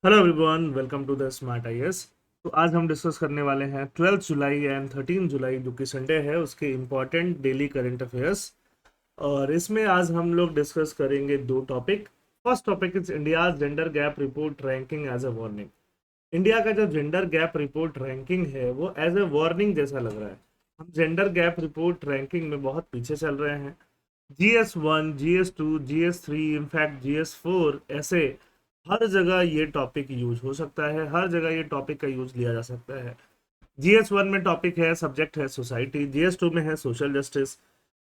Hello everyone, welcome to the smart IAS. तो आज हम डिस्कस करने वाले हैं 12 जुलाई एंड 13 जुलाई जो कि संडे है उसके इम्पोर्टेंट डेली करंट अफेयर्स। और इसमें आज हम लोग डिस्कस करेंगे दो topic. First topic is India gender gap report ranking as a warning. India का जो जेंडर गैप रिपोर्ट रैंकिंग है वो एज ए वार्निंग जैसा लग रहा है। हम जेंडर गैप रिपोर्ट रैंकिंग में बहुत पीछे चल रहे हैं। GS1, GS2, GS3, in fact GS4 ऐसे हर जगह ये टॉपिक यूज हो सकता है, हर जगह ये टॉपिक का यूज लिया जा सकता है। GS1 में टॉपिक है, सब्जेक्ट है सोसाइटी, GS2 में है सोशल जस्टिस,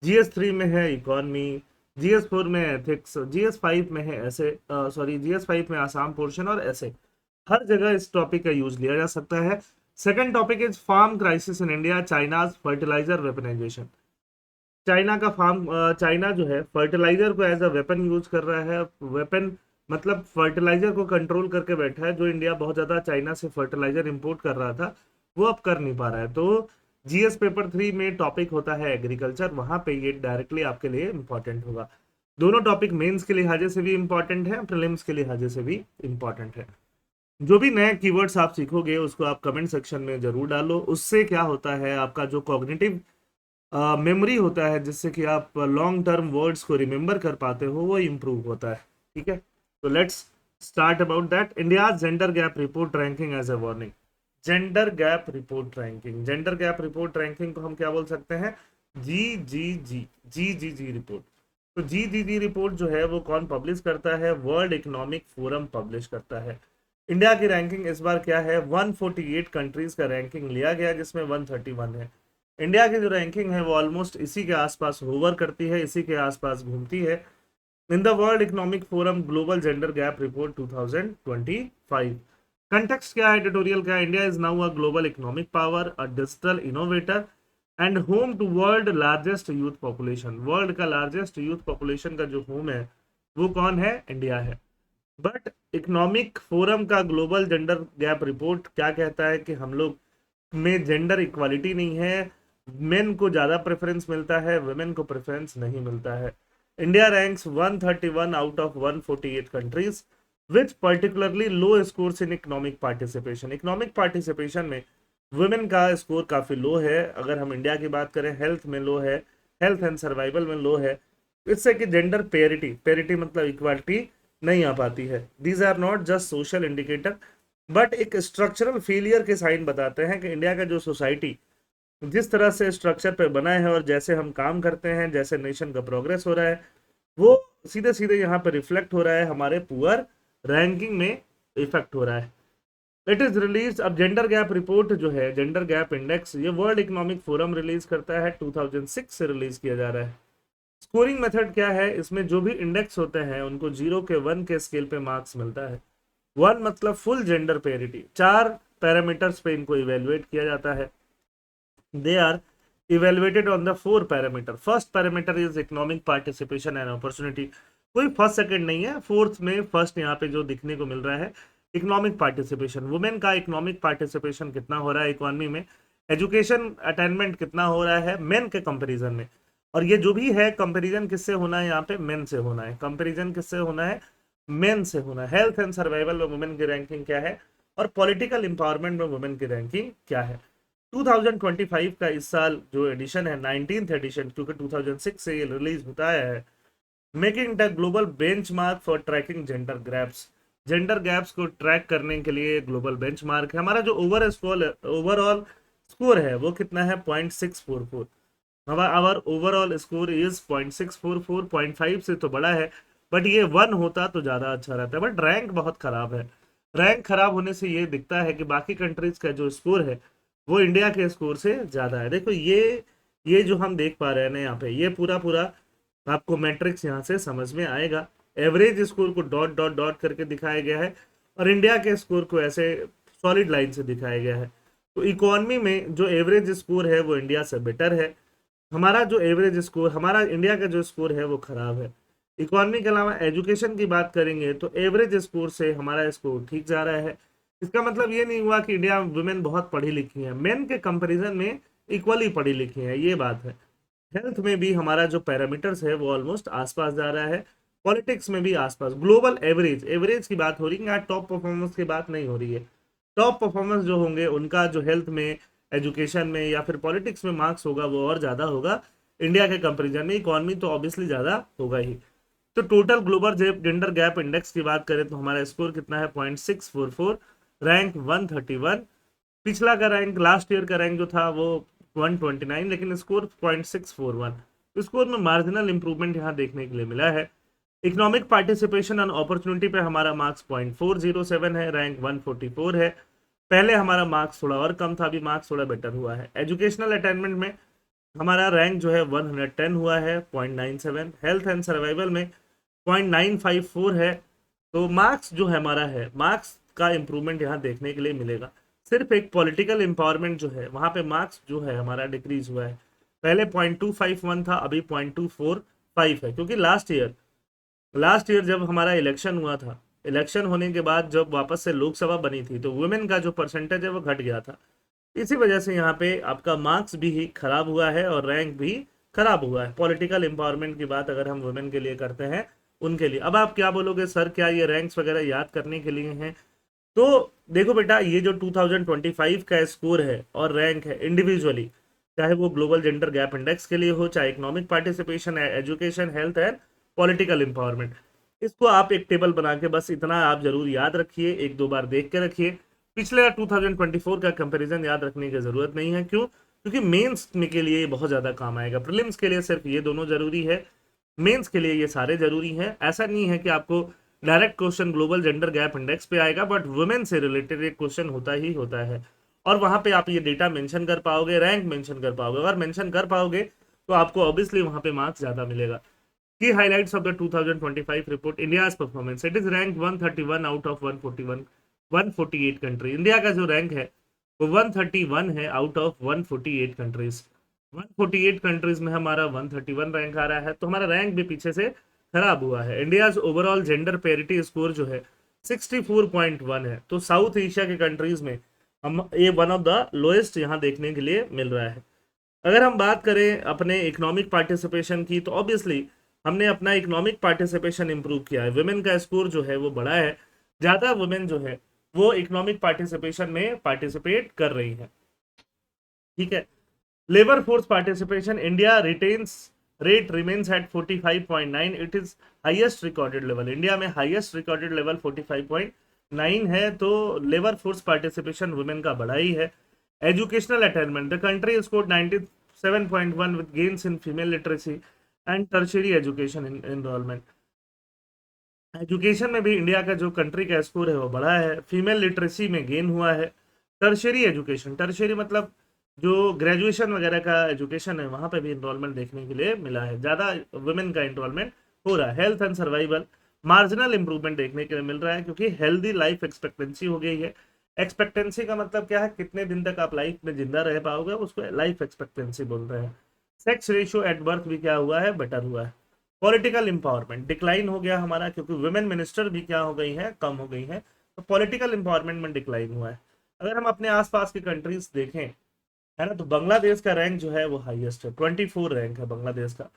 GS3 में है इकोनॉमी, GS4 में एथिक्स, GS5 में है ऐसे GS5 में आसाम पोर्शन और ऐसे हर जगह इस टॉपिक का यूज लिया जा सकता है। Second topic is farm crisis in India, China's fertiliser weaponization. China जो है फर्टिलाइजर को एज अ वेपन यूज कर रहा है। वेपन मतलब फर्टिलाइजर को कंट्रोल करके बैठा है। जो इंडिया बहुत ज्यादा चाइना से फर्टिलाइजर इंपोर्ट कर रहा था वो अब कर नहीं पा रहा है। तो जीएस पेपर 3 में टॉपिक होता है एग्रीकल्चर, वहां पे ये डायरेक्टली आपके लिए इंपॉर्टेंट होगा। दोनों टॉपिक मेंस के लिहाजे से भी इंपॉर्टेंट है, प्रीलिम्स के लिहाजे से भी इंपॉर्टेंट है। जो भी नए कीवर्ड्स आप सीखोगे उसको आप कमेंट सेक्शन में जरूर डालो। उससे क्या होता है, आपका जो कॉग्निटिव मेमोरी होता है जिससे कि आप लॉन्ग टर्म वर्ड्स को रिमेंबर कर पाते हो वो इम्प्रूव होता है। ठीक है, तो let's start about that. India gender gap report ranking as a warning. Gender gap report ranking, gender gap report ranking को हम क्या बोल सकते हैं? G report. तो जी रिपोर्ट जो है वो कौन पब्लिश करता है? वर्ल्ड इकोनॉमिक फोरम पब्लिश करता है। इंडिया की रैंकिंग इस बार क्या है? 148 कंट्रीज का रैंकिंग लिया गया जिसमें 131 है। इंडिया की जो रैंकिंग है वो ऑलमोस्ट इसी के आसपास होवर करती है, इसी के आसपास घूमती है। In the world economic forum global gender gap report 2025। Context क्या है एडिटोरियल का? India is now a global economic power, a digital innovator and home to world largest youth population. World का लार्जेस्ट यूथ पॉपुलेशन का जो home है वो कौन है? इंडिया है। बट इकोनॉमिक फोरम का ग्लोबल जेंडर गैप रिपोर्ट क्या कहता है कि हम लोग में जेंडर इक्वालिटी नहीं है, मेन को ज्यादा प्रेफरेंस मिलता है, वुमेन को प्रेफरेंस नहीं मिलता है। India ranks 131 out of 148 countries which particularly low scores in economic participation. Economic participation में वुमेन का स्कोर काफी लो है। अगर हम इंडिया की बात करें, हेल्थ में लो है, हेल्थ एंड सर्वाइवल में लो है। इससे कि जेंडर पेरिटी, पेरिटी मतलब इक्वालिटी नहीं आ पाती है। These are not just social indicator but एक स्ट्रक्चरल फेलियर के साइन बताते हैं कि इंडिया का जो सोसाइटी जिस तरह से स्ट्रक्चर पे बना है और जैसे हम काम करते हैं, जैसे नेशन का प्रोग्रेस हो रहा है, वो सीधे सीधे यहाँ पे रिफ्लेक्ट हो रहा है, हमारे पुअर रैंकिंग में इफेक्ट हो रहा है। It is release. अब जेंडर गैप रिपोर्ट जो है, जेंडर गैप इंडेक्स, ये वर्ल्ड इकोनॉमिक फोरम रिलीज करता है, 2006 से रिलीज किया जा रहा है। स्कोरिंग मेथड क्या है? इसमें जो भी इंडेक्स होते हैं उनको 0 के 1 के स्केल पे मार्क्स मिलता है। 1 मतलब फुल जेंडर पेरिटी। 4 पैरामीटर्स पे इनको इवेलुएट किया जाता है। They are evaluated on the 4 parameter. First parameter is economic participation and opportunity. कोई फर्स्ट सेकंड नहीं है, फोर्थ में फर्स्ट यहाँ पे जो दिखने को मिल रहा है इकोनॉमिक पार्टिसिपेशन। वुमेन का इकोनॉमिक पार्टिसिपेशन कितना हो रहा है इकोनॉमी में, एजुकेशन अटेनमेंट कितना हो रहा है मेन के कंपैरिजन में। और ये जो भी है कंपैरिजन किससे होना है? यहाँ पे मेन से होना है। कंपैरिजन किससे होना है? मेन से होना है। हेल्थ एंड सर्वाइवल में वुमेन की रैंकिंग क्या है और पॉलिटिकल इंपावरमेंट में वुमेन की रैंकिंग क्या है। 2025 का इस साल जो एडिशन है, 19th एडिशन, क्योंकि 2006 से ये रिलीज होता है, making the global benchmark for tracking gender gaps. Gender gaps को ट्रैक करने के लिए ग्लोबल बेंचमार्क है। हमारा जो ओवरऑल स्कोर है वो कितना है? 0.644। Our overall score is 0.644। 0.5 से तो बड़ा है, बट ये 1 होता तो ज्यादा अच्छा रहता है। बट रैंक बहुत खराब है। रैंक खराब होने से ये दिखता है कि बाकी कंट्रीज का जो स्कोर है वो इंडिया के स्कोर से ज्यादा है। देखो ये जो हम देख पा रहे हैं ना यहाँ पे, ये पूरा पूरा आपको मैट्रिक्स यहाँ से समझ में आएगा। Average score co dot dot dot करके दिखाया गया है और इंडिया के स्कोर को ऐसे सॉलिड लाइन से दिखाया गया है। तो इकोनॉमी में जो एवरेज स्कोर है वो इंडिया से बेटर है। हमारा जो एवरेज स्कोर, हमारा इंडिया का जो स्कोर है वो खराब है। इकोनॉमी के अलावा एजुकेशन की बात करेंगे तो एवरेज स्कोर से हमारा स्कोर ठीक जा रहा है। इसका मतलब ये नहीं हुआ कि इंडिया वुमेन बहुत पढ़ी लिखी है, मेन के कंपैरिजन में इक्वली पढ़ी लिखी है, ये बात है। हेल्थ में भी हमारा जो पैरामीटर्स है वो ऑलमोस्ट आसपास जा रहा है। पॉलिटिक्स में भी आसपास, ग्लोबल एवरेज, एवरेज की बात हो रही है, यहाँ टॉप परफॉर्मेंस की बात नहीं हो रही है। टॉप परफॉर्मेंस जो होंगे उनका जो हेल्थ में, एजुकेशन में या फिर पॉलिटिक्स में मार्क्स होगा वो और ज़्यादा होगा इंडिया के कंपेरिजन में। इकॉनमी तो ऑब्वियसली ज़्यादा होगा ही। तो total global gender gap index की बात करें तो हमारा स्कोर कितना है 0.644, रैंक 131। पिछला का रैंक, लास्ट ईयर का रैंक जो था वो 129, लेकिन स्कोर 0.641। स्कोर में मार्जिनल इंप्रूवमेंट यहाँ देखने के लिए मिला है। इकोनॉमिक पार्टिसिपेशन एंड अपॉर्चुनिटी पे हमारा मार्क्स 0.407 है, रैंक 144 है। पहले हमारा मार्क्स थोड़ा और कम था, अभी मार्क्स थोड़ा बेटर हुआ है। एजुकेशनल अटेनमेंट में हमारा रैंक जो है 110 हुआ है, 0.97। हेल्थ एंड सर्वाइवल में 0.954 है। तो मार्क्स जो है हमारा है, मार्क्स का इंप्रूवमेंट यहाँ देखने के लिए मिलेगा। सिर्फ एक पॉलिटिकल एम्पावरमेंट जो है वहाँ पे मार्क्स जो है हमारा डिक्रीज हुआ है। पहले 0.251 था, अभी 0.245 है, क्योंकि लास्ट ईयर जब हमारा इलेक्शन हुआ था, इलेक्शन होने के बाद जब वापस से लोकसभा बनी थी तो वुमेन का जो परसेंटेज है वो घट गया था। इसी वजह से यहाँ पे आपका मार्क्स भी खराब हुआ है और रैंक भी खराब हुआ है। पॉलिटिकल एम्पावरमेंट की बात अगर हम वुमेन के लिए करते हैं उनके लिए। अब आप क्या बोलोगे सर, क्या ये रैंक्स वगैरह याद करने के लिए हैं? तो देखो बेटा, ये जो 2025 का स्कोर है और रैंक है इंडिविजुअली, चाहे वो ग्लोबल जेंडर गैप इंडेक्स के लिए हो, चाहे economic participation, education, health and political empowerment, इसको आप एक टेबल बना के बस इतना आप जरूर याद रखिए, एक दो बार देख के रखिए। पिछले 2024 का कंपैरिजन याद रखने की जरूरत नहीं है। क्यों? क्योंकि मेंस में के लिए ये बहुत ज्यादा काम आएगा। प्रीलिम्स के लिए सिर्फ ये दोनों जरूरी है, मेंस के लिए ये सारे जरूरी हैं। ऐसा नहीं है कि आपको direct question global gender gap index पे आएगा, बट वुमेन से रिलेटेड एक क्वेश्चन होता ही होता है, और वहां पे आप ये डेटा मेंशन कर पाओगे, रैंक मेंशन कर पाओगे। अगर मेंशन कर पाओगे तो आपको ऑब्वियसली वहां पे मार्क्स ज्यादा मिलेगा। की highlights of the 2025 report, India's performance, it is rank 131 out of 148 country. India का जो रैंक है वो 131 है आउट ऑफ 148 कंट्रीज। 148 कंट्रीज में हमारा 131 रैंक आ रहा है, तो हमारा रैंक भी पीछे से खराब हुआ है। India's overall gender parity score जो है 64.1 है, तो साउथ एशिया के कंट्रीज में हम ये वन ऑफ द लोएस्ट यहाँ देखने के लिए मिल रहा है। अगर हम बात करें अपने इकोनॉमिक पार्टिसिपेशन की, तो ऑब्वियसली हमने अपना इकोनॉमिक पार्टिसिपेशन इंप्रूव किया है। वुमेन का स्कोर जो है वो बढ़ा है, ज्यादा वुमेन जो है वो इकोनॉमिक पार्टिसिपेशन में पार्टिसिपेट कर रही है। ठीक है। Labour force participation, India retains rate remains at 45.9, it is highest recorded level. India में हाईएस्ट रिकॉर्डेड लेवल 45.9 है, तो लेबर फोर्स पार्टिसिपेशन वुमेन का बढ़ा ही है। Educational attainment, the country scored 97.1 with gains in female literacy and tertiary education enrolment. Education में भी India का जो कंट्री का स्कोर है वो बढ़ा है, फीमेल लिटरेसी में गेन हुआ है। टर्शियरी एजुकेशन, टर्शियरी मतलब जो ग्रेजुएशन वगैरह का एजुकेशन है वहां पे भी इनरोलमेंट देखने के लिए मिला है, ज़्यादा वुमेन का इनरोलमेंट हो रहा है। Health and survival, marginal improvement देखने के लिए मिल रहा है, क्योंकि हेल्दी लाइफ एक्सपेक्टेंसी हो गई है। एक्सपेक्टेंसी का मतलब क्या है, कितने दिन तक आप लाइफ में जिंदा रह पाओगे, उसको लाइफ एक्सपेक्टेंसी बोल रहे हैं। सेक्स रेशियो एट बर्थ भी क्या हुआ है, बेटर हुआ है। पॉलिटिकल इंपावरमेंट डिक्लाइन हो गया हमारा, क्योंकि वुमेन मिनिस्टर भी क्या हो गई है, कम हो गई है, तो पॉलिटिकल इंपावरमेंट में डिक्लाइन हुआ है। अगर हम अपने आसपास की कंट्रीज देखें, है ना, तो बांग्लादेश का रैंक जो है वो हाईएस्ट है, 24 रैंक है बांग्लादेश का।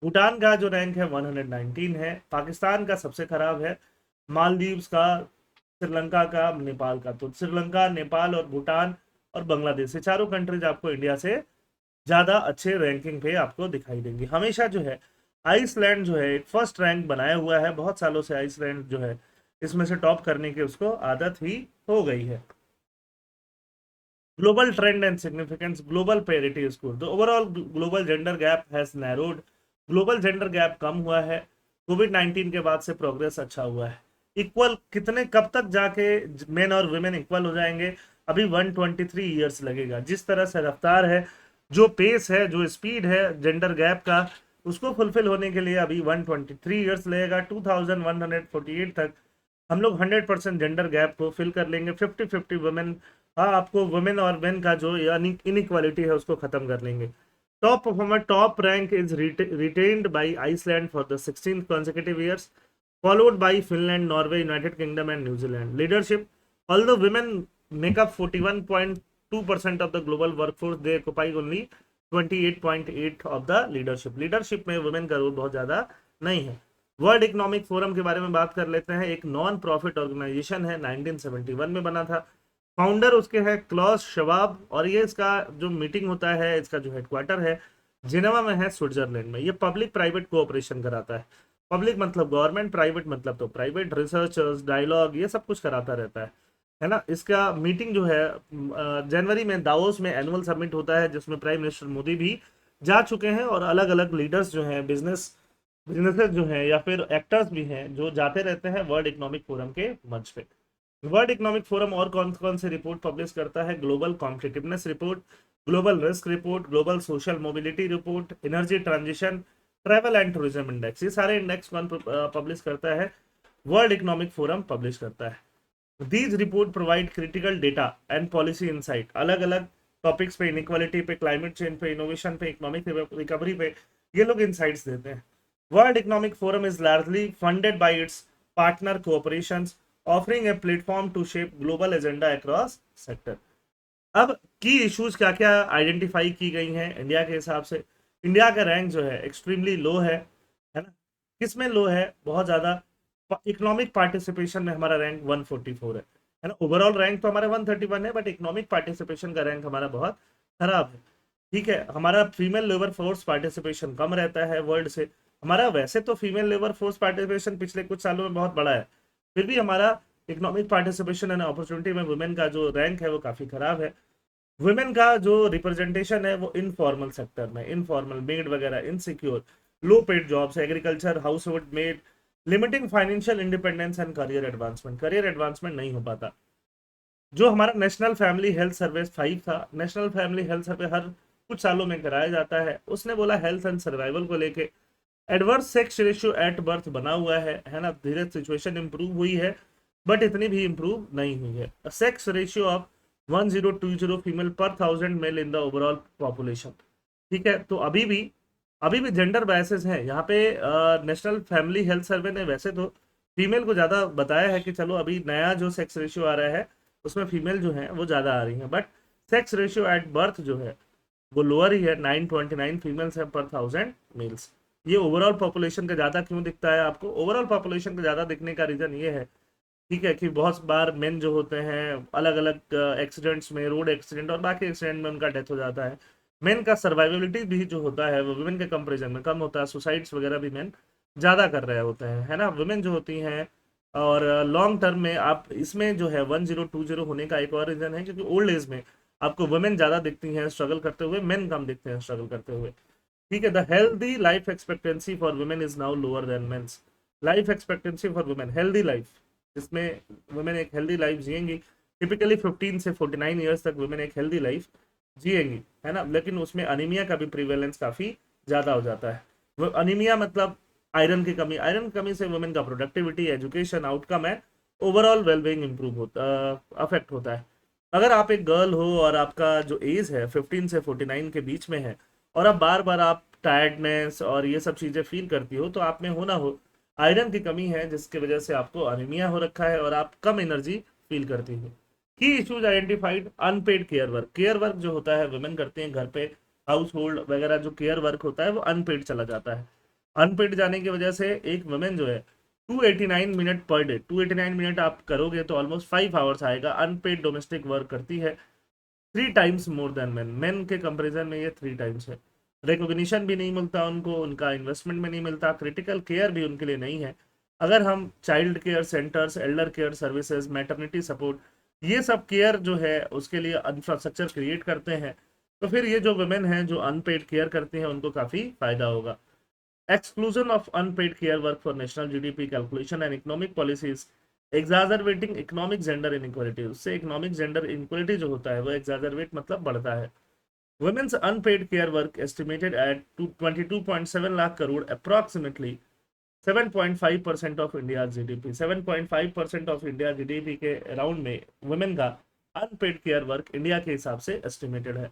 भूटान का जो रैंक है 119 है। पाकिस्तान का सबसे खराब है, मालदीव्स का, श्रीलंका का, नेपाल का। तो श्रीलंका, नेपाल और भूटान और बांग्लादेश, ये चारों कंट्रीज आपको इंडिया से ज्यादा अच्छे रैंकिंग पे आपको दिखाई देंगी। हमेशा जो है आइसलैंड जो है एक फर्स्ट रैंक बनाया हुआ है, बहुत सालों से आइसलैंड जो है इसमें से टॉप करने की उसको आदत ही हो गई है। Global trend and significance, global parity score, the overall global gender gap has narrowed. Global gender gap कम हुआ है, कोविड-19 के बाद से प्रोग्रेस अच्छा हुआ है। इक्वल कितने, कब तक जाके मेन और वुमेन इक्वल हो जाएंगे? अभी 123 ईयर्स लगेगा। जिस तरह से रफ्तार है, जो पेस है, जो स्पीड है जेंडर गैप का, उसको फुलफिल होने के लिए अभी 123 ईयर्स लगेगा। 2148 तक हम लोग 100% जेंडर गैप को फिल कर लेंगे। 50-50 वुमेन, हाँ, आपको वुमेन और मेन का जो इनइक्वालिटी है उसको खत्म कर लेंगे। Top performer, top rank is retained by Iceland for the 16th consecutive years, followed by Finland, Norway, United Kingdom and New Zealand. Leadership, although women make up 41.2% of the global workforce, they occupy only 28.8 of the leadership. Leadership में women का role बहुत ज़्यादा नहीं है। World economic forum के बारे में बात कर लेते हैं। एक नॉन प्रॉफिट ऑर्गेनाइजेशन है, 1971 में बना था। फाउंडर उसके है क्लॉस शवाब, और ये इसका जो मीटिंग होता है, इसका जो हेडक्वार्टर है जिनेवा में है, स्विट्जरलैंड में। ये पब्लिक प्राइवेट कोऑपरेशन कराता है। पब्लिक मतलब गवर्नमेंट, प्राइवेट मतलब तो प्राइवेट, रिसर्चर्स, डायलॉग, ये सब कुछ कराता रहता है ना। इसका मीटिंग जो है जनवरी में दावोस में एनुअल समिट होता है, जिसमें प्राइम मिनिस्टर मोदी भी जा चुके हैं, और अलग अलग लीडर्स जो हैं, बिजनेसेस जो हैं, या फिर एक्टर्स भी हैं, जो जाते रहते हैं वर्ल्ड इकोनॉमिक फोरम के मंच पे। वर्ल्ड इकोनॉमिक फोरम और कौन कौन से रिपोर्ट पब्लिश करता है? Global competitiveness report, global risk report, global social mobility report, energy transition, travel and tourism index. ये सारे इंडेक्स कौन पब्लिश करता है? वर्ल्ड इकोनॉमिक फोरम पब्लिश करता है। These report provide critical data and policy insight, अलग अलग टॉपिक्स पे, इनइक्वालिटी पे, क्लाइमेट चेंज पे, इनोवेशन पे, इकोनॉमिक रिकवरी पे ये लोग इंसाइट्स देते हैं। World economic Forum is largely funded by its partner cooperations, offering a platform to shape global agenda across sector. अब की इश्यूज क्या क्या आइडेंटिफाई की गई हैं इंडिया के हिसाब से? इंडिया का रैंक जो है एक्सट्रीमली लो है ना। किस में लो है? बहुत ज्यादा। इकोनॉमिक पार्टिसिपेशन में हमारा रैंक 144 है ना। ओवरऑल रैंक तो हमारा 131 है, बट इकोनॉमिक पार्टिसिपेशन का रैंक हमारा बहुत खराब है। ठीक है, हमारा फीमेल लेबर फोर्स पार्टिसिपेशन कम रहता है वर्ल्ड से। हमारा वैसे तो फीमेल लेबर फोर्स पार्टिसिपेशन पिछले कुछ सालों में बहुत बड़ा है, फिर भी हमारा इकोनॉमिक पार्टिसिपेशन एंड अपॉर्चुनिटी में वुमेन का जो रैंक है वो काफी खराब है। वुमेन का जो रिप्रेजेंटेशन है वो इनफॉर्मल सेक्टर में, इनफॉर्मल मेड वगैरह, insecure, low paid jobs, agriculture, house hold made, limiting financial independence and career advancement नहीं हो पाता। जो हमारा नेशनल फैमिली हेल्थ सर्वे 5 था, नेशनल फैमिली हेल्थ सर्वे हर कुछ सालों में कराया जाता है, उसने बोला हेल्थ एंड सर्वाइवल को लेके adverse sex ratio at birth बना हुआ है ना। धीरे सिचुएशन इंप्रूव हुई है, बट इतनी भी इंप्रूव नहीं हुई है। सेक्स रेशियो ऑफ 1020 फीमेल पर 1000 male in the overall population. ठीक है, तो अभी भी जेंडर बायसेस हैं यहाँ पे। नेशनल फैमिली हेल्थ सर्वे ने वैसे तो फीमेल को ज़्यादा बताया है कि चलो अभी नया जो सेक्स रेशियो आ रहा है उसमें फीमेल जो है वो ज़्यादा आ रही हैं, but sex ratio at birth जो है वो लोअर ही है। 929 फीमेल्स हैं पर 1000 मेल्स। ये ओवरऑल पॉपुलेशन का ज़्यादा क्यों दिखता है आपको? ओवरऑल पॉपुलेशन का ज़्यादा दिखने का रीज़न ये है, ठीक है, कि बहुत बार मेन जो होते हैं अलग अलग एक्सीडेंट्स में, रोड एक्सीडेंट और बाकी एक्सीडेंट में उनका डेथ हो जाता है। मेन का सर्वाइवेबिलिटी भी जो होता है वो वुमेन के कंपेरिजन में कम होता है। सुसाइड्स वगैरह भी मेन ज़्यादा कर रहे होते हैं, है ना, वुमेन जो होती हैं। और लॉन्ग टर्म में आप इसमें जो है 1020 होने का एक और रीज़न है, क्योंकि ओल्ड एज में आपको वुमेन ज़्यादा दिखती हैं स्ट्रगल करते हुए, मेन कम दिखते हैं स्ट्रगल करते हुए। ठीक है, the healthy life expectancy for women is now lower than men's. Life expectancy for women, healthy life, जिसमें वुमेन एक हेल्दी लाइफ जिएंगी, टिपिकली 15 से 49 ईयर्स तक वुमेन एक हेल्दी लाइफ जिएंगी, है ना। लेकिन उसमें अनीमिया का भी प्रिवेलेंस काफ़ी ज़्यादा हो जाता है। वो अनीमिया मतलब आयरन की कमी, आयरन की कमी से वुमेन का प्रोडक्टिविटी, एजुकेशन, आउटकम है, ओवरऑल वेलबींग इंप्रूव होता, अफेक्ट होता है। अगर आप एक गर्ल हो और आपका जो एज है 15 से 49 के बीच में है, और अब बार बार आप टायर्डनेस और ये सब चीज़ें फील करती हो, तो आप में हो ना हो आयरन की कमी है, जिसकी वजह से आपको अनीमिया हो रखा है और आप कम एनर्जी फील करती हो। Key issues identified, unpaid care work जो होता है वुमेन करते हैं घर पे, हाउस होल्ड वगैरह जो केयर वर्क होता है वो अनपेड चला जाता है। अनपेड जाने की वजह से एक वुमेन जो है 289 मिनट पर डे, 289 मिनट आप करोगे तो ऑलमोस्ट 5 आवर्स आएगा, अनपेड डोमेस्टिक वर्क करती है। 3 times more than main, main के कंपेरिजन में ये 3 टाइम्स है। रिकॉग्निशन भी नहीं मिलता उनको, उनका इन्वेस्टमेंट में नहीं मिलता, क्रिटिकल केयर भी उनके लिए नहीं है। अगर हम child care centres, Elder care services, maternity support, ये सब केयर जो है उसके लिए इंफ्रास्ट्रक्चर क्रिएट करते हैं, तो फिर ये जो वुमेन हैं जो अनपेड केयर करती हैं उनको काफ़ी फायदा होगा। Exclusion of unpaid care work for national GDP calculation and economic policies exacerbating economic gender inequality। उससे इकोनॉमिक जेंडर इनक्वालिटी जो होता है वो एक्साजरबेट मतलब बढ़ता है। Women's unpaid care work estimated at 22.7 lakh crore, approximately 7.5% of India's GDP। 7.5% of India GDP के around में वुमेन का अनपेड केयर वर्क इंडिया के हिसाब से एस्टिमेटेड है।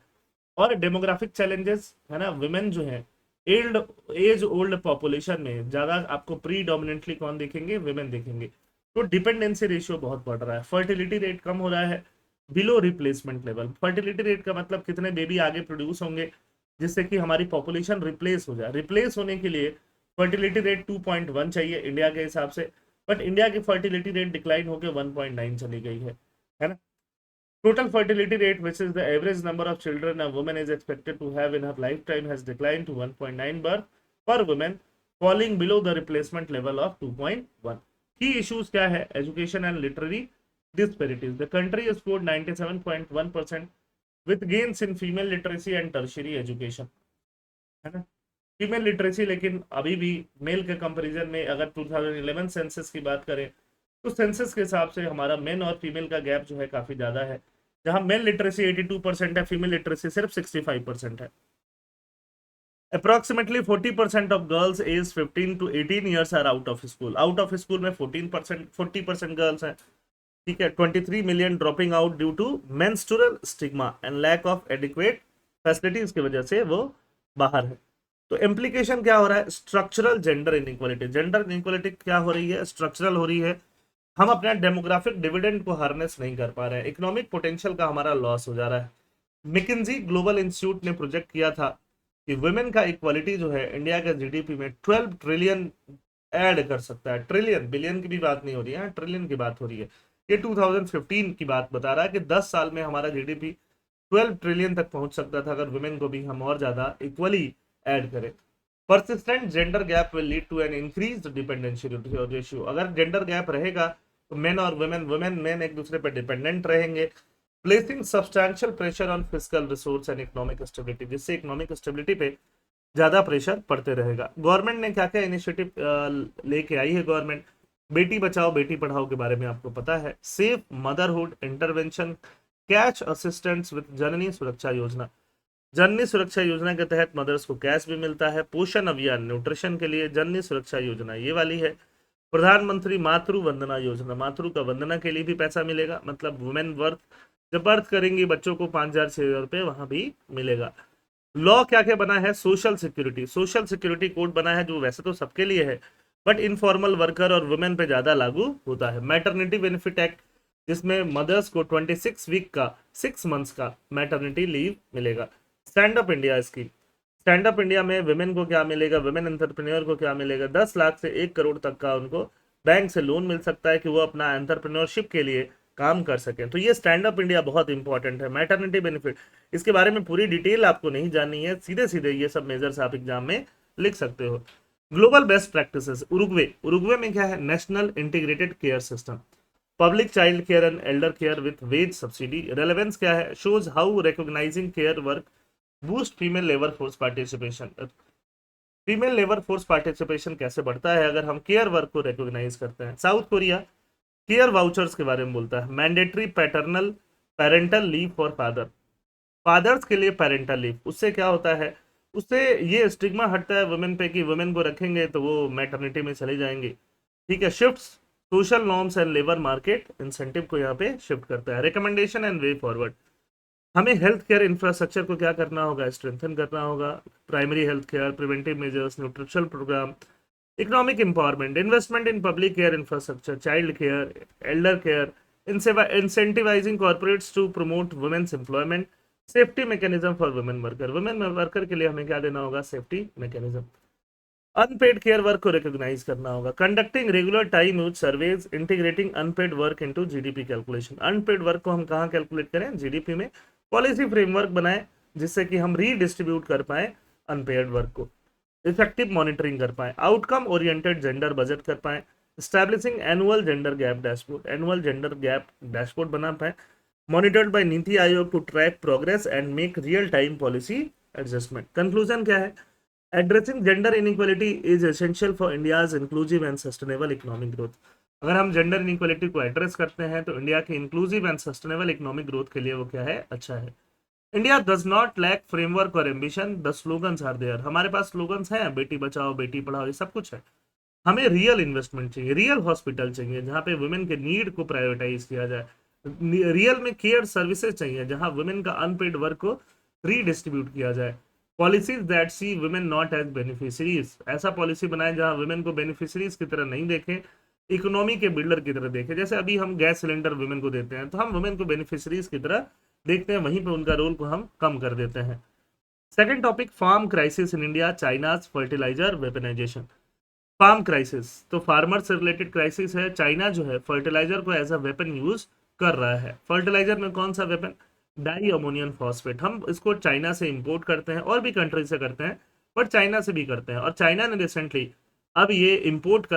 और डेमोग्राफिक चैलेंजेस है ना, वुमेन जो है एल्ड एज ओल्ड पॉपुलेशन में ज्यादा आपको प्री डोमिनेंटली कौन देखेंगे? वुमेन देखेंगे। तो डिपेंडेंसी रेशियो बहुत बढ़ रहा है, फर्टिलिटी रेट कम हो रहा है, below replacement level. Fertility rate का मतलब कितने बेबी आगे प्रोड्यूस होंगे जिससे कि हमारी पॉपुलेशन रिप्लेस हो जाए। रिप्लेस होने के लिए फर्टिलिटी रेट 2.1 चाहिए इंडिया के हिसाब से, बट इंडिया की फर्टिलिटी रेट डिक्लाइन होकर 1.9 चली गई है ना। Total fertility rate, which is the average number of children a woman is expected to have in her lifetime, has declined to 1.9 birth per woman, falling below the replacement level of 2.1. Key issues क्या है? Education and literary disparities. The country has scored 97.1% with gains in female literacy and tertiary education, है ना। Female literacy लेकिन अभी भी mail के comparison में अगर 2011 सेंसस की बात करें तो सेंसस के हिसाब से हमारा मेन और फीमेल का गैप जो है काफी ज्यादा है, जहां मेल लिटरेसी 82% है, फीमेल लिटरेसी सिर्फ 65% है। Approximately 40% of girls age 15 to 18 years are out of school. Out of school में 40% गर्ल्स हैं, ठीक है। 23 million dropping out due to menstrual stigma and lack of adequate facilities की वजह से वो बाहर है। तो इम्प्लीकेशन क्या हो रहा है? Structural gender inequality. Gender inequality क्या हो रही है? स्ट्रक्चरल हो रही है। हम अपना डेमोग्राफिक डिविडेंड को हार्नेस नहीं कर पा रहे हैं, इकोनॉमिक पोटेंशियल का हमारा लॉस हो जा रहा है। मैकिंजी ग्लोबल इंस्टीट्यूट ने प्रोजेक्ट किया था कि वुमेन का इक्वालिटी जो है इंडिया के जीडीपी में 12 ट्रिलियन ऐड कर सकता है। ट्रिलियन, बिलियन की भी बात नहीं हो रही है, ट्रिलियन की बात हो रही है। ये 2015 की बात बता रहा है कि 10 साल में हमारा जीडीपी 12 ट्रिलियन तक पहुंच सकता था अगर वुमेन को भी हम और ज्यादा इक्वली ऐड करें। Persistent gender gap will lead to an increased dependency ratio. अगर जेंडर गैप रहेगा तो मेन और वुमेन मेन एक दूसरे पर डिपेंडेंट रहेंगे, placing substantial pressure on physical resource and economic stability, जिससे इकोनॉमिक स्टेबिलिटी पे ज्यादा प्रेशर पड़ते रहेगा। गवर्नमेंट ने क्या क्या इनिशिएटिव लेके आई है? गवर्नमेंट बेटी बचाओ बेटी पढ़ाओ के बारे में आपको पता है। Safe motherhood intervention, cash assistance with Janani Suraksha Yojana. जननी सुरक्षा योजना के तहत मदर्स को कैश भी मिलता है। पोषण अभियान न्यूट्रिशन के लिए, जननी सुरक्षा योजना ये वाली है। प्रधानमंत्री मातृ वंदना योजना, मातृ का वंदना के लिए भी पैसा मिलेगा, मतलब वुमेन बर्थ जब बर्थ करेंगी बच्चों को 5,000-6,000 रुपए वहां भी मिलेगा। लॉ क्या क्या बना है? Social security, social security code बना है जो वैसे तो सबके लिए है बट इनफॉर्मल वर्कर और वुमेन पे ज्यादा लागू होता है। मैटरनिटी बेनिफिट एक्ट, जिसमें मदर्स को 26 वीक का 6 मंथ्स का मैटरनिटी लीव मिलेगा। Stand up India scheme, stand up India में वुमेन को क्या मिलेगा? वुमेन एंटरप्रेन्योर को क्या मिलेगा? 10 लाख से 1 करोड़ तक का उनको बैंक से लोन मिल सकता है कि वो अपना एंटरप्रेन्योरशिप के लिए काम कर सकें। तो ये स्टैंड अप इंडिया बहुत इंपॉर्टेंट है। मैटरनिटी बेनिफिट, इसके बारे में पूरी डिटेल आपको नहीं जाननी है, सीधे सीधे ये सब मेजर्स आप एग्जाम में लिख सकते हो। Global best practices, Uruguay, Uruguay में क्या है? National integrated care system, public child care and elder care with wage subsidy. Relevance क्या है? Shows how recognising care work boost female labour force participation. Female labour force participation कैसे बढ़ता है अगर हम केयर वर्क को रिकॉग्नाइज करते हैं। साउथ कोरिया केयर वाउचर्स के बारे में बोलता है। Mandatory paternal parental leave for father, fathers के लिए पेरेंटल लीव, उससे क्या होता है? उससे ये स्टिग्मा हटता है वुमेन पे कि वुमेन को रखेंगे तो वो मैटरनिटी में चले जाएंगे, ठीक है। Shift social norms and labour market incentive को यहाँ पे शिफ्ट करता है। रिकमेंडेशन एंड वे फॉरवर्ड, हमें हेल्थ केयर इंफ्रास्ट्रक्चर को क्या करना होगा? स्ट्रेंथन करना होगा। Primary health care, preventive measures, nutritional programme, economic empowerment, investment in public care infrastructure, child care, elder care, incentivising corporates to promote women's employment, safety mechanism for women worker. Women worker के लिए हमें क्या देना होगा? Safety mechanism. Unpaid care work को recognise करना होगा। Conducting regular time use surveys, integrating unpaid work into GDP calculation. Unpaid work को हम कहाँ कैलकुलेट करें? जीडीपी में। पॉलिसी फ्रेमवर्क बनाए जिससे कि हम रीडिस्ट्रीब्यूट कर पाए अनपेड वर्क को। इफेक्टिव मॉनिटरिंग कर पाए, आउटकम ओरिएंटेड जेंडर बजट कर पाए, establishing annual gender gap dashboard, annual gender gap dashboard बना पाए, monitored by NITI Aayog to track progress and make real time policy adjustment. Conclusion क्या है? Addressing gender inequality is essential for India's inclusive and sustainable economic growth. अगर हम gender inequality को address करते हैं तो इंडिया के inclusive and sustainable economic growth के लिए वो क्या है? अच्छा है। India does not lack framework और ambition, the slogans are there. हमारे पास स्लोगन्स हैं, बेटी बचाओ बेटी पढ़ाओ, ये सब कुछ है। हमें रियल इन्वेस्टमेंट चाहिए, रियल हॉस्पिटल चाहिए जहाँ पे वुमेन के नीड को प्रायोरिटाइज किया जाए। रियल में केयर सर्विसेज चाहिए जहाँ वुमेन का अनपेड वर्क को रीडिस्ट्रीब्यूट किया जाए। Policies that see women not as beneficiaries, ऐसा पॉलिसी बनाए जहाँ वुमेन को बेनिफिशरीज की तरह नहीं देखें, इकोनॉमी के बिल्डर की तरह देखें। जैसे अभी हम गैस सिलेंडर वुमेन को देते हैं तो हम वुमेन को बेनिफिशरीज की तरह देखते हैं, वहीं पे उनका रोल को हम कम कर देते हैं। Second topic, farm crisis in India, China's fertiliser weaponisation. Farm crisis, तो फार्मर से रिलेटेड क्राइसिस है। चाइना जो है फर्टिलाइजर को एज अ वेपन यूज कर रहा है। फर्टिलाइजर में कौन सा वेपन? Di ammonium phosphate. हम इसको चाइना से इंपोर्ट करते हैं और भी कंट्री से करते हैं, बट चाइना से भी करते हैं। और चाइना ने रिसेंटली अब ये इंपोर्ट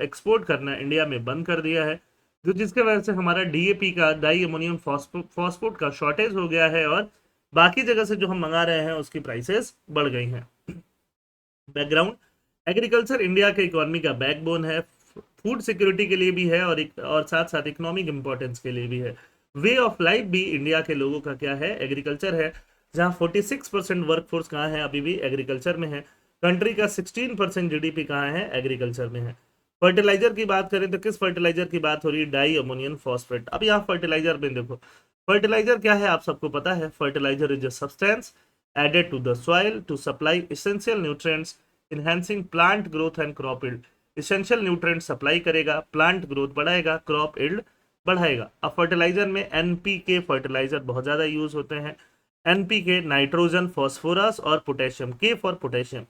एक्सपोर्ट करना इंडिया में बंद कर दिया है, जो जिसके वजह से हमारा डीएपी का, डाई अमोनियम फॉस्फेट का शॉर्टेज हो गया है, और बाकी जगह से जो हम मंगा रहे हैं उसकी प्राइसेस बढ़ गई हैं। बैकग्राउंड, एग्रीकल्चर इंडिया के इकोनॉमी का बैकबोन है। फूड सिक्योरिटी के लिए भी है और साथ साथ इकोनॉमिक इंपॉर्टेंस के लिए भी है। वे ऑफ लाइफ भी इंडिया के लोगों का क्या है? एग्रीकल्चर है। जहां 46% वर्कफोर्स कहाँ है? अभी भी एग्रीकल्चर में है। कंट्री का 16% जीडीपी कहाँ है? एग्रीकल्चर में है। फर्टिलाइजर की बात करें तो किस फर्टिलाइजर की बात हो रही है? Di ammonium phosphate. अब यहाँ फर्टिलाइजर में देखो, फर्टिलाइजर क्या है आप सबको पता है। Fertiliser is a substance added to the soil to supply essential nutrients enhancing plant growth and crop yield। essential nutrient supply करेगा, प्लांट ग्रोथ बढ़ाएगा, क्रॉप yield बढ़ाएगा। अब फर्टिलाइजर में एनपीके फर्टिलाइजर बहुत ज्यादा यूज होते हैं। एनपीके नाइट्रोजन, फॉस्फोरस और पोटेशियम। K for potassium,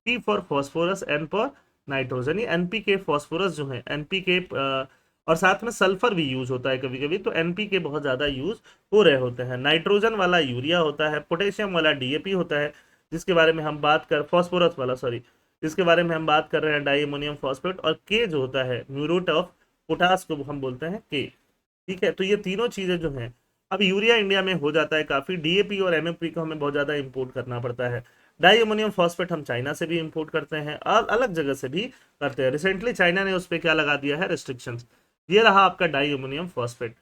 P for phosphorus, N for nitrogen. ये एनपीके फॉस्फोरस जो है एनपीके, और साथ में सल्फर भी यूज होता है कभी कभी, तो एनपीके बहुत ज्यादा यूज हो रहे होते हैं। नाइट्रोजन वाला यूरिया होता है, पोटेशियम वाला डीएपी होता है, जिसके बारे में हम बात कर, फॉस्फोरस वाला सॉरी, जिसके बारे में हम बात कर रहे हैं डाई अमोनियम फॉस्फेट। और के जो होता है म्यूरेट ऑफ पोटास को हम बोलते हैं के। ठीक है, तो ये तीनों चीजें जो हैं, अब यूरिया इंडिया में हो जाता है काफी, डीएपी और एमएपी को हमें बहुत ज्यादा इंपोर्ट करना पड़ता है। डाई अमोनियम फॉस्फेट हम चाइना से भी इंपोर्ट करते हैं और अलग जगह से भी करते हैं। रिसेंटली चाइना ने उस पर क्या लगा दिया है? रिस्ट्रिक्शंस। ये रहा आपका डाई अमोनियम फॉस्फेट।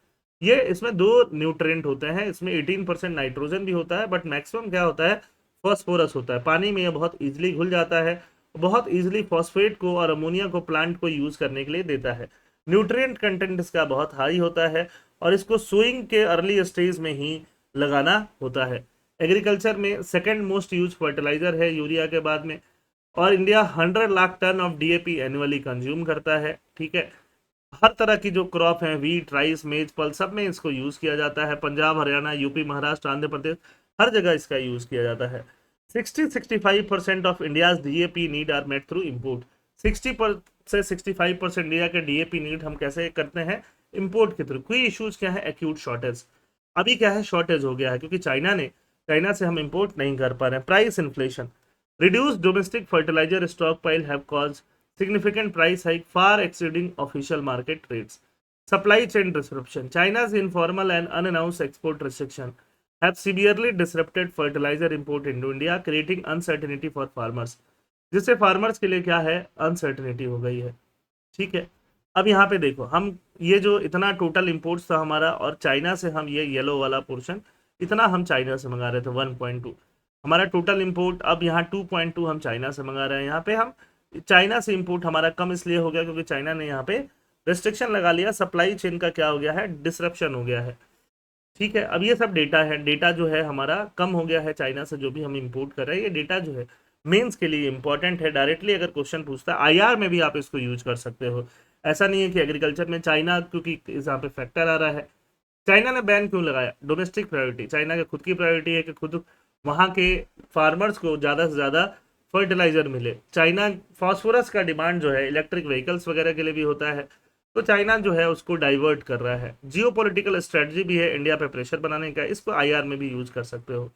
ये इसमें दो न्यूट्रिएंट होते हैं, इसमें 18% नाइट्रोजन भी होता है, बट मैक्सिमम क्या होता है? फॉस्फोरस होता है। पानी में ये बहुत इजीली घुल जाता है, बहुत इजीली फॉस्फेट को और अमोनिया को प्लांट को यूज करने के लिए देता है। न्यूट्रिएंट कंटेंट इसका बहुत हाई होता है और इसको सोइंग के अर्ली स्टेज में ही लगाना होता है। एग्रीकल्चर में सेकंड मोस्ट यूज फर्टिलाइजर है यूरिया के बाद में, और India 100 lakh tonne of DAP annually consume करता है। ठीक है, हर तरह की जो क्रॉप है, वीट, राइस, मेज, पल, सब में इसको यूज किया जाता है। पंजाब, हरियाणा, यूपी, महाराष्ट्र, आंध्र प्रदेश, हर जगह इसका यूज किया जाता है। 60-65% of India's DAP need are met through import. 60 से 65% इंडिया के डीएपी नीड हम कैसे करते हैं? इम्पोर्ट के थ्रू। कोई इश्यूज क्या है? Acute shortage. अभी क्या है? शॉर्टेज हो गया है क्योंकि चाइना से हम इम्पोर्ट नहीं कर पा रहे हैं। Price inflation, reduced domestic fertilizer stockpile have caused significant price hike far exceeding official market rates. Supply chain disruption, China's informal and unannounced export restriction have severely disrupted fertilizer import into India, creating uncertainty for farmers। जिससे farmers के लिए क्या है? Uncertainty हो गई है। ठीक है, अब यहाँ पे देखो, हम ये जो इतना टोटल इंपोर्ट्स था हमारा, और चाइना से हम ये येलो वाला पोर्शन इतना हम चाइना से मंगा रहे थे 1.2, हमारा टोटल इंपोर्ट अब यहाँ 2.2 हम चाइना से मंगा रहे हैं। यहाँ पे हम चाइना से इंपोर्ट हमारा कम इसलिए हो गया क्योंकि चाइना ने यहाँ पे रेस्ट्रिक्शन लगा लिया, सप्लाई चेन का क्या हो गया है? डिसरप्शन हो गया है। ठीक है, अब ये सब डेटा है, डेटा जो है हमारा कम हो गया है चाइना से, जो भी हम इंपोर्ट कर रहे हैं। ये डेटा जो है मेंस के लिए इंपॉर्टेंट है। डायरेक्टली अगर क्वेश्चन पूछता है आईआर में भी आप इसको यूज कर सकते हो। ऐसा नहीं है कि एग्रीकल्चर में चाइना, क्योंकि यहाँ पे फैक्टर आ रहा है। चाइना ने बैन क्यों लगाया? Domestic priority. चाइना की खुद की प्रायोरिटी है कि खुद वहाँ के फार्मर्स को ज़्यादा से ज़्यादा फर्टिलाइजर मिले। चाइना फॉस्फोरस का डिमांड जो है इलेक्ट्रिक व्हीकल्स वगैरह के लिए भी होता है, तो चाइना जो है उसको डाइवर्ट कर रहा है। जियो पॉलिटिकल स्ट्रेटजी भी है इंडिया पे प्रेशर बनाने का, इसको आईआर में भी यूज कर सकते हो।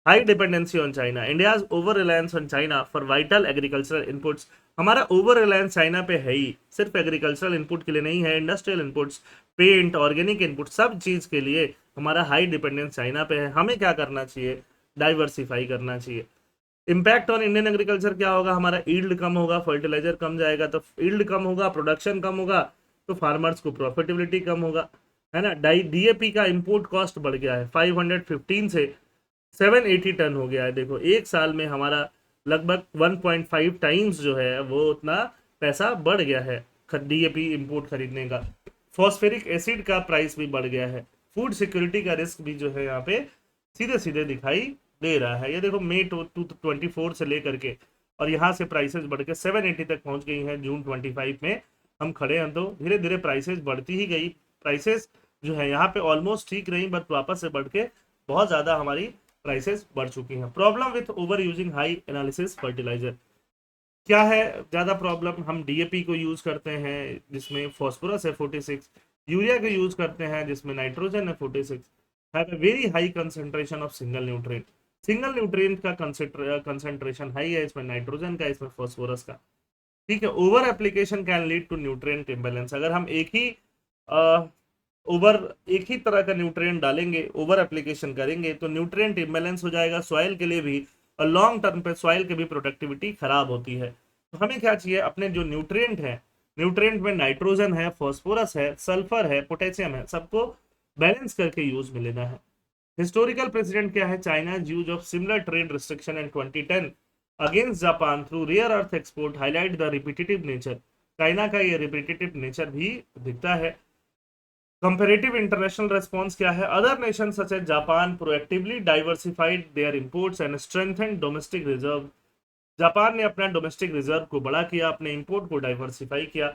High dependency on China, India's over reliance on China for vital agricultural inputs. हमारा ओवर रिलायंस चाइना पे है ही, सिर्फ एग्रीकल्चरल इनपुट के लिए नहीं है, industrial inputs, paint, organic input, सब चीज के लिए हमारा हाई डिपेंडेंस चाइना पे है। हमें क्या करना चाहिए? डाइवर्सिफाई करना चाहिए। इम्पैक्ट ऑन इंडियन एग्रीकल्चर क्या होगा? हमारा ईल्ड कम होगा, फर्टिलाइजर कम जाएगा, तो ईल्ड कम होगा, प्रोडक्शन कम होगा, तो फार्मर्स को प्रॉफिटेबिलिटी कम होगा, है ना। डीएपी का इंपोर्ट कॉस्ट बढ़ गया है, 515 से 780 टन हो गया है। देखो एक साल में हमारा लगभग 1.5 टाइम्स जो है वो उतना पैसा बढ़ गया है डीएपी इंपोर्ट खरीदने का। फॉस्फेरिक एसिड का प्राइस भी बढ़ गया है। फूड सिक्योरिटी का रिस्क भी जो है यहाँ पे सीधे सीधे दिखाई दे रहा है। ये देखो मई 2024 से लेकर के, और यहाँ से प्राइसेस बढ़ के 780 तक पहुंच गई हैं। जून 25 में हम खड़े हैं, तो धीरे धीरे प्राइसेस बढ़ती ही गई। प्राइसेस जो है यहाँ पे ऑलमोस्ट ठीक रही, बट वापस से बढ़ के बहुत ज़्यादा हमारी प्राइसेस बढ़ चुकी हैं। Problem with over using high analysis fertiliser, क्या है ज्यादा प्रॉब्लम, हम डीएपी को यूज करते हैं जिसमें फॉस्फोरस है 46, यूरिया को यूज करते हैं जिसमें नाइट्रोजन है 46, have a very high concentration of single nutrient. Single nutrient का कंसंट्रेशन हाई है, इसमें नाइट्रोजन का, इसमें फॉस्फोरस का। ठीक है, over application can lead to nutrient imbalance. अगर हम ओवर एक ही तरह का न्यूट्रिएंट डालेंगे, ओवर एप्लीकेशन करेंगे तो न्यूट्रिएंट इम्बैलेंस हो जाएगा सॉइल के लिए भी, और लॉन्ग टर्म पे सॉइल की भी प्रोडक्टिविटी खराब होती है। तो हमें क्या चाहिए, अपने जो न्यूट्रिएंट है, न्यूट्रिएंट में नाइट्रोजन है, फॉस्फोरस है, सल्फर है, पोटेशियम है, सबको बैलेंस करके यूज में लेना है। हिस्टोरिकल प्रेसिडेंट क्या है, China use of similar trade restriction in 2010 against Japan through rare earth export highlight the repetitive nature. China का ये रिपीटेटिव नेचर भी दिखता है। कंपेरेटिव इंटरनेशनल रेस्पॉन्स क्या है, other nation such as Japan proactively diversified their imports and strengthened domestic reserve. Japan ने अपना domestic reserve को बड़ा किया, अपने इंपोर्ट को डाइवर्सिफाई किया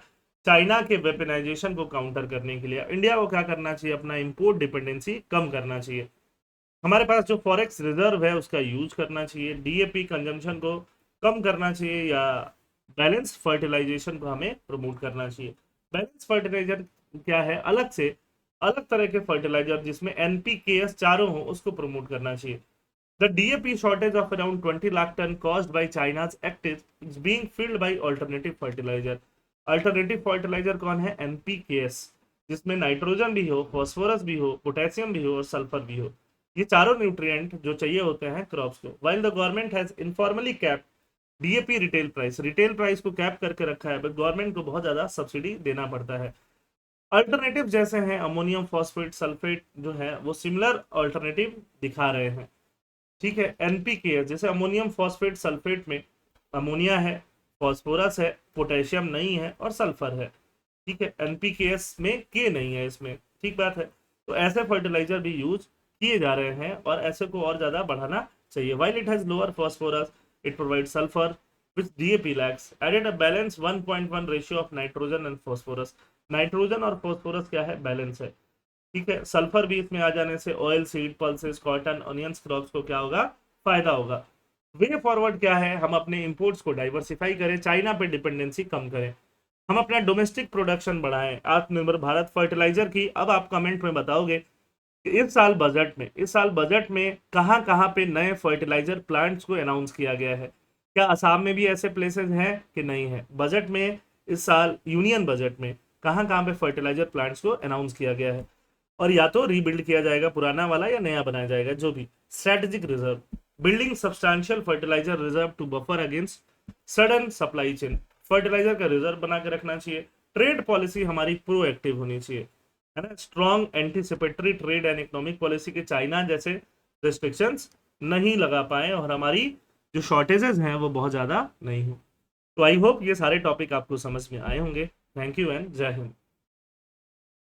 चाइना के वेपनाइजेशन को काउंटर करने के लिए। इंडिया को क्या करना चाहिए, अपना इंपोर्ट डिपेंडेंसी कम करना चाहिए। हमारे पास जो फॉरेक्स रिजर्व है उसका यूज करना चाहिए, डीएपी कंजम्पशन को कम करना चाहिए, या बैलेंस फर्टिलाइजेशन को हमें प्रमोट करना चाहिए। बैलेंस फर्टिलाइजर क्या है, अलग से अलग तरह के फर्टिलाइजर जिसमें एनपीकेएस चारों हो उसको प्रमोट करना चाहिए। The DAP shortage of around 20 lakh ton caused by China's act is being filled by alternative fertilizer. Alternative fertilizer कौन है, NPKs, जिसमें नाइट्रोजन भी हो, फॉस्फोरस भी हो, पोटेशियम भी हो और सल्फर भी हो। ये चारों न्यूट्रिएंट जो चाहिए होते हैं क्रॉप्स को। While the government has informally capped DAP retail price को कैप करके रखा है, बट गवर्नमेंट को बहुत ज्यादा सब्सिडी देना पड़ता है। अल्टरनेटिव जैसे हैं अमोनियम फॉस्फेट, सल्फेट जो है वो सिमिलर अल्टरनेटिव दिखा रहे हैं। ठीक है, एनपीके जैसे अमोनियम फॉस्फेट सल्फेट में अमोनिया है, फॉस्फोरस है, पोटेशियम नहीं है और सल्फर है। ठीक है, एनपीकेएस में के नहीं है इसमें, ठीक बात है। तो ऐसे फर्टिलाइजर भी यूज किए जा रहे हैं और ऐसे को और ज्यादा बढ़ाना चाहिए। While it has lower phosphorus it provide sulphur which DAP lacks added a balance 1.1 ratio of nitrogen and phosphorus. Nitrogen और फॉस्फोरस क्या है, बैलेंस है। ठीक है, सल्फर भी इसमें आ जाने से oil seed, pulses, cotton, onions crops को क्या होगा, फायदा होगा। वे फॉरवर्ड क्या है, हम अपने इंपोर्ट्स को डाइवर्सिफाई करें, चाइना पे डिपेंडेंसी कम करें, हम अपना डोमेस्टिक प्रोडक्शन बढ़ाएं, आत्मनिर्भर भारत। फर्टिलाइजर की अब आप कमेंट में बताओगे कि इस साल बजट में कहां कहां पे नए फर्टिलाइजर प्लांट्स को अनाउंस किया गया है। क्या असम में भी ऐसे प्लेसेस हैं कि नहीं है बजट में, इस साल यूनियन बजट में कहां कहां पे फर्टिलाइजर प्लांट्स को अनाउंस किया गया है। और या तो रीबिल्ड किया जाएगा पुराना वाला या नया बनाया जाएगा, जो भी। Strategic reserve, building substantial fertiliser reserve to buffer against sudden supply chain. Fertiliser का रिजर्व बना के रखना चाहिए। ट्रेड पॉलिसी हमारी प्रोएक्टिव होनी चाहिए, है ना, strong anticipatory trade and economic policy के चाइना जैसे रिस्ट्रिक्शंस नहीं लगा पाए और हमारी जो शॉर्टेजेस हैं वो बहुत ज्यादा नहीं हो। तो आई होप ये सारे टॉपिक आपको समझ में आए होंगे। थैंक यू एंड जय हिंद।